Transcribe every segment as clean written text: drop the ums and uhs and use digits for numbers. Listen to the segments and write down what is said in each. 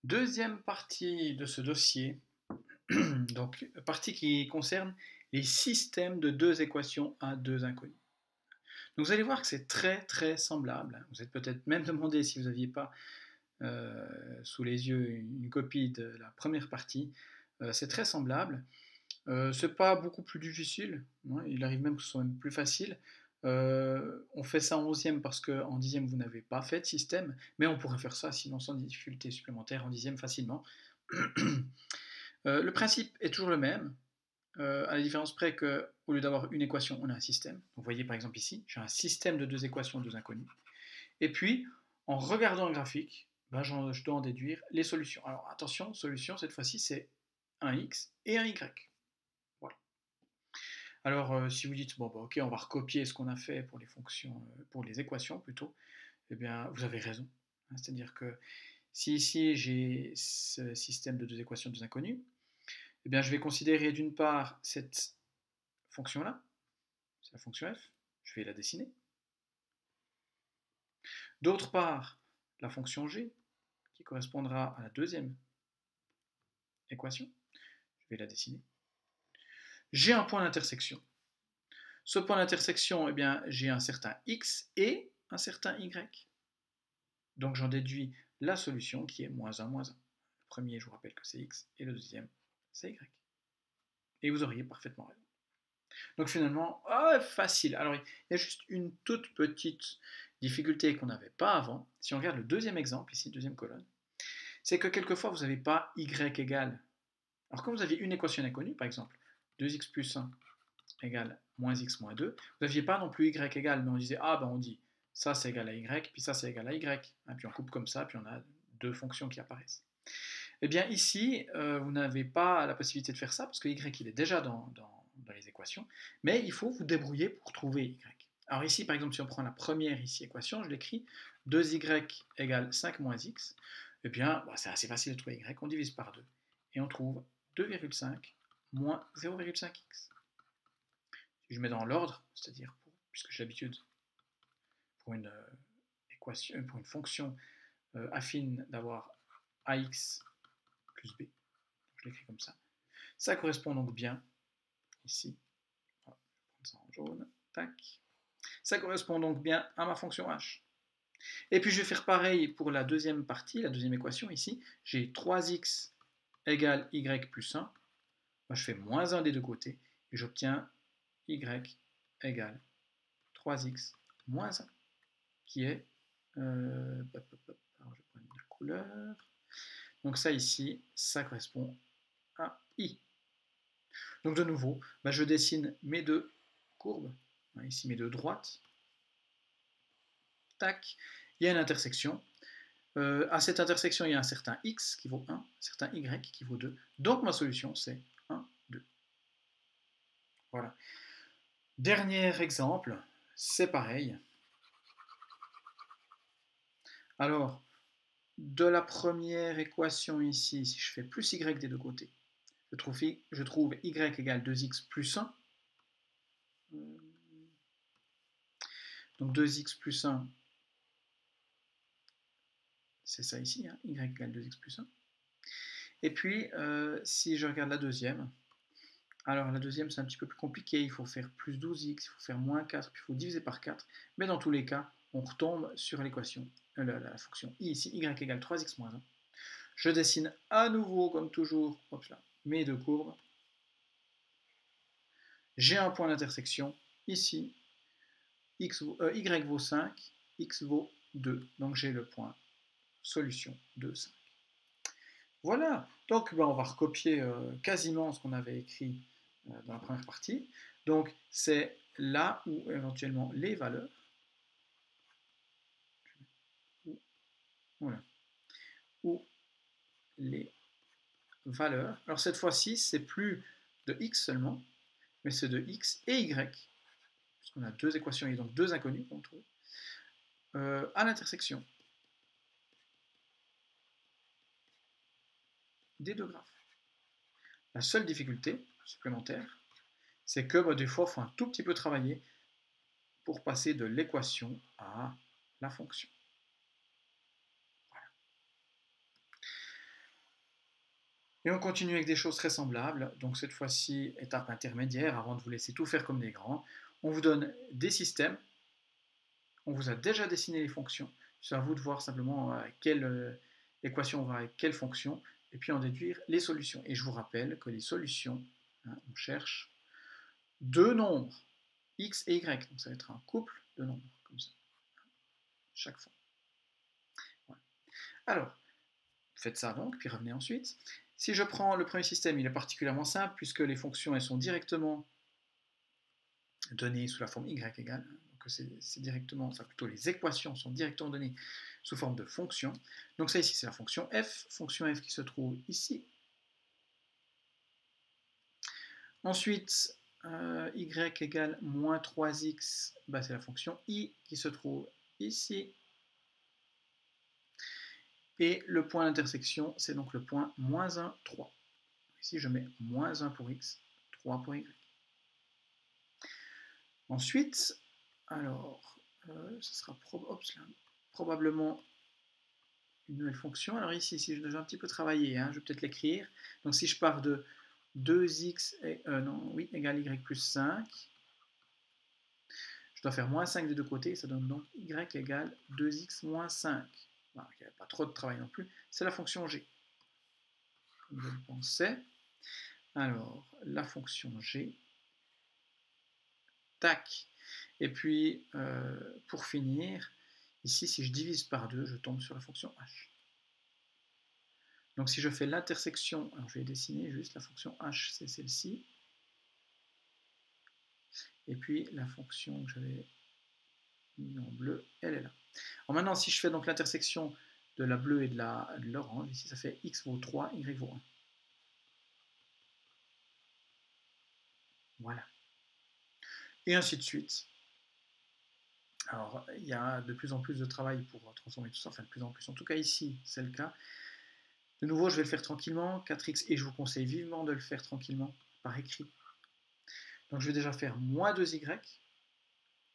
Deuxième partie de ce dossier, donc partie qui concerne les systèmes de deux équations à deux inconnus. Donc vous allez voir que c'est très très semblable. Vous êtes peut-être même demandé si vous n'aviez pas sous les yeux une copie de la première partie. C'est très semblable. C'est pas beaucoup plus difficile, hein, il arrive même que ce soit même plus facile. On fait ça en 11e parce qu'en 10e vous n'avez pas fait de système, mais on pourrait faire ça sinon sans difficulté supplémentaire en 10e facilement. Le principe est toujours le même, à la différence près qu'au lieu d'avoir une équation, on a un système. Donc, vous voyez par exemple ici, j'ai un système de deux équations, deux inconnues. Et puis, en regardant le graphique, ben, je dois en déduire les solutions. Alors attention, solution, cette fois-ci, c'est un x et un y. Voilà. Alors, si vous dites, bon, bah, ok, on va recopier ce qu'on a fait pour les fonctions, pour les équations plutôt, eh bien, vous avez raison. C'est-à-dire que si ici j'ai ce système de deux équations, deux inconnues, eh bien, je vais considérer d'une part cette fonction-là, c'est la fonction f, je vais la dessiner. D'autre part, la fonction g, qui correspondra à la deuxième équation, je vais la dessiner. J'ai un point d'intersection. Ce point d'intersection, eh bien, j'ai un certain x et un certain y. Donc j'en déduis la solution qui est moins 1, moins 1. Le premier, je vous rappelle que c'est x, et le deuxième, c'est y. Et vous auriez parfaitement raison. Donc finalement, facile. Alors il y a juste une toute petite difficulté qu'on n'avait pas avant. Si on regarde le deuxième exemple, ici, deuxième colonne, c'est que quelquefois vous n'avez pas y égale. Alors quand vous aviez une équation inconnue, par exemple, 2x plus 1 égale moins x moins 2, vous n'aviez pas non plus y égale, mais on disait, ah ben on dit, ça c'est égal à y, puis ça c'est égal à y, hein, puis on coupe comme ça, puis on a deux fonctions qui apparaissent. Eh bien ici, vous n'avez pas la possibilité de faire ça, parce que y il est déjà dans les équations, mais il faut vous débrouiller pour trouver y. Alors ici, par exemple, si on prend la première ici équation, je l'écris, 2y égale 5 moins x, eh bien, c'est assez facile de trouver y, on divise par 2, et on trouve 2,5 moins 0,5x. Si je mets dans l'ordre, c'est-à-dire, puisque j'ai l'habitude, pour une équation, pour une fonction affine d'avoir ax plus b, je l'écris comme ça. Ça correspond donc bien, ici, je vais prendre ça en jaune, tac. Ça correspond donc bien à ma fonction h. Et puis je vais faire pareil pour la deuxième partie, la deuxième équation ici. J'ai 3x égale y plus 1. Moi, je fais moins 1 des deux côtés et j'obtiens y égale 3x moins 1, qui est... alors je vais prendre la couleur. Donc ça ici, ça correspond à i. Donc de nouveau, je dessine mes deux courbes, ici mes deux droites. Tac, il y a une intersection. À cette intersection, il y a un certain x qui vaut 1, un certain y qui vaut 2. Donc ma solution, c'est 1, 2. Voilà. Dernier exemple, c'est pareil. Alors, de la première équation ici, si je fais plus y des deux côtés, je trouve y égale 2x plus 1. Donc 2x plus 1, c'est ça ici, hein, y égale 2x plus 1. Et puis, si je regarde la deuxième, alors la deuxième c'est un petit peu plus compliqué, il faut faire plus 12x, il faut faire moins 4, puis il faut diviser par 4, mais dans tous les cas, on retombe sur l'équation, la fonction i ici, y égale 3x moins 1. Je dessine à nouveau, comme toujours, hop là, mes deux courbes. J'ai un point d'intersection, ici, y vaut 5, x vaut 2, donc j'ai le point solution de 5. Voilà, donc on va recopier quasiment ce qu'on avait écrit dans la première partie. Donc c'est là où éventuellement les valeurs, voilà, où les valeurs, alors cette fois-ci c'est plus de x seulement, mais c'est de x et y, puisqu'on a deux équations et donc deux inconnues qu'on trouve, à l'intersection des deux graphes. La seule difficulté supplémentaire, c'est que des fois il faut un tout petit peu travailler pour passer de l'équation à la fonction. Et on continue avec des choses très semblables. Donc cette fois-ci, étape intermédiaire, avant de vous laisser tout faire comme des grands. On vous donne des systèmes. On vous a déjà dessiné les fonctions. C'est à vous de voir simplement quelle équation va avec quelle fonction, et puis en déduire les solutions. Et je vous rappelle que les solutions, hein, on cherche deux nombres, x et y. Donc ça va être un couple de nombres, comme ça, chaque fois. Voilà. Alors, faites ça donc, puis revenez ensuite. Si je prends le premier système, il est particulièrement simple, puisque les fonctions, elles sont directement données sous la forme y égale. Donc c'est directement, enfin plutôt les équations sont directement données sous forme de fonction. Donc ça ici, c'est la fonction f qui se trouve ici. Ensuite, y égale moins 3x, bah, c'est la fonction i qui se trouve ici. Et le point d'intersection, c'est donc le point moins 1, 3. Ici, je mets moins 1 pour x, 3 pour y. Ensuite, alors, ce sera probablement une nouvelle fonction. Alors ici, si je devais un petit peu travailler, hein, je vais peut-être l'écrire. Donc si je pars de 2x égale y plus 5, je dois faire moins 5 des deux côtés, ça donne donc y égale 2x moins 5. Bon, il n'y a pas trop de travail non plus, c'est la fonction g. Comme je le pensais. Alors, la fonction g, tac. Et puis, pour finir, ici, si je divise par 2, je tombe sur la fonction h. Donc si je fais l'intersection, alors je vais dessiner juste la fonction h, c'est celle-ci. Et puis la fonction que j'avais mis en bleu, elle est là. Alors maintenant, si je fais donc l'intersection de la bleue et de l'orange, ici ça fait x vaut 3, y vaut 1. Voilà. Et ainsi de suite. Alors, il y a de plus en plus de travail pour transformer tout ça, enfin de plus en plus, en tout cas ici, c'est le cas. De nouveau, je vais le faire tranquillement, 4x, et je vous conseille vivement de le faire tranquillement, par écrit. Donc je vais déjà faire moins 2y,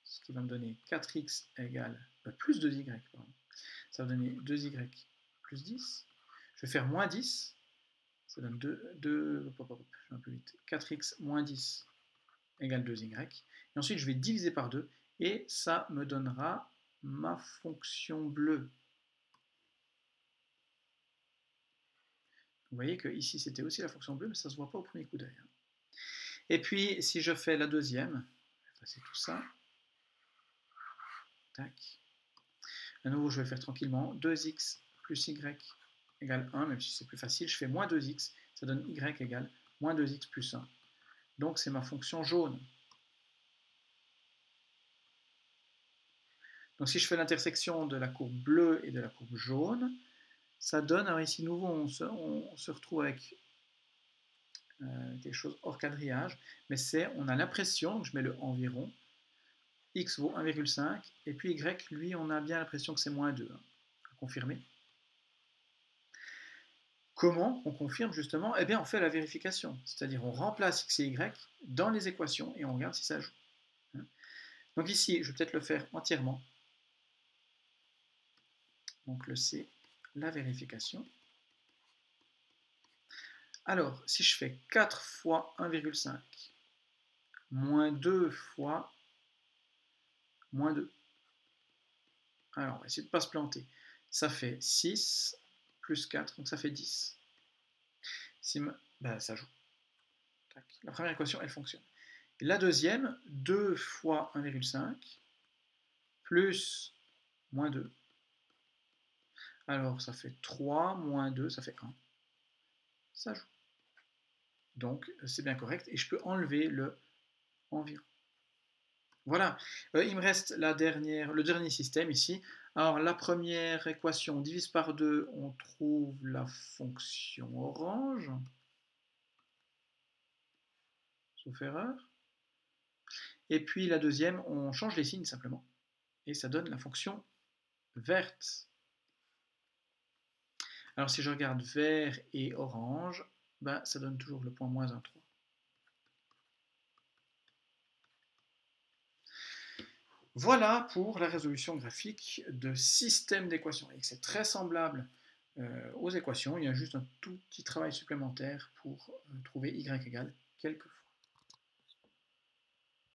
ce qui va me donner 4x égale, plus 2y, pardon. Ça va donner 2y plus 10. Je vais faire moins 10, ça donne 4x moins 10 égale 2y. Et ensuite, je vais diviser par 2, et ça me donnera ma fonction bleue. Vous voyez que ici, c'était aussi la fonction bleue, mais ça ne se voit pas au premier coup d'œil. Et puis, si je fais la deuxième, c'est tout ça. Tac. À nouveau, je vais le faire tranquillement. 2x plus y égale 1, même si c'est plus facile. Je fais moins 2x, ça donne y égale moins 2x plus 1. Donc, c'est ma fonction jaune. Donc, si je fais l'intersection de la courbe bleue et de la courbe jaune, ça donne, alors ici, nouveau, on se retrouve avec quelque chose hors quadrillage, mais on a l'impression, je mets le environ, x vaut 1,5, et puis y, lui, on a bien l'impression que c'est moins 2. À confirmer. Comment on confirme justement? Eh bien, on fait la vérification, c'est-à-dire on remplace x et y dans les équations et on regarde si ça joue. Donc ici, je vais peut-être le faire entièrement. Donc le C, la vérification. Alors, si je fais 4 fois 1,5 moins 2 fois moins 2, alors on va essayer de ne pas se planter. Ça fait 6 plus 4, donc ça fait 10. Ça joue. La première équation, elle fonctionne. Et la deuxième, 2 fois 1,5 plus moins 2. Alors, ça fait 3 moins 2, ça fait 1. Ça joue. Donc, c'est bien correct. Et je peux enlever le environ. Voilà. Il me reste le dernier système ici. Alors, la première équation, on divise par 2, on trouve la fonction orange. Sauf erreur. Et puis, la deuxième, on change les signes simplement. Et ça donne la fonction verte. Alors, si je regarde vert et orange, ben, ça donne toujours le point moins 1, 3. Voilà pour la résolution graphique de système d'équations. Et c'est très semblable aux équations, il y a juste un tout petit travail supplémentaire pour trouver y égale quelques fois.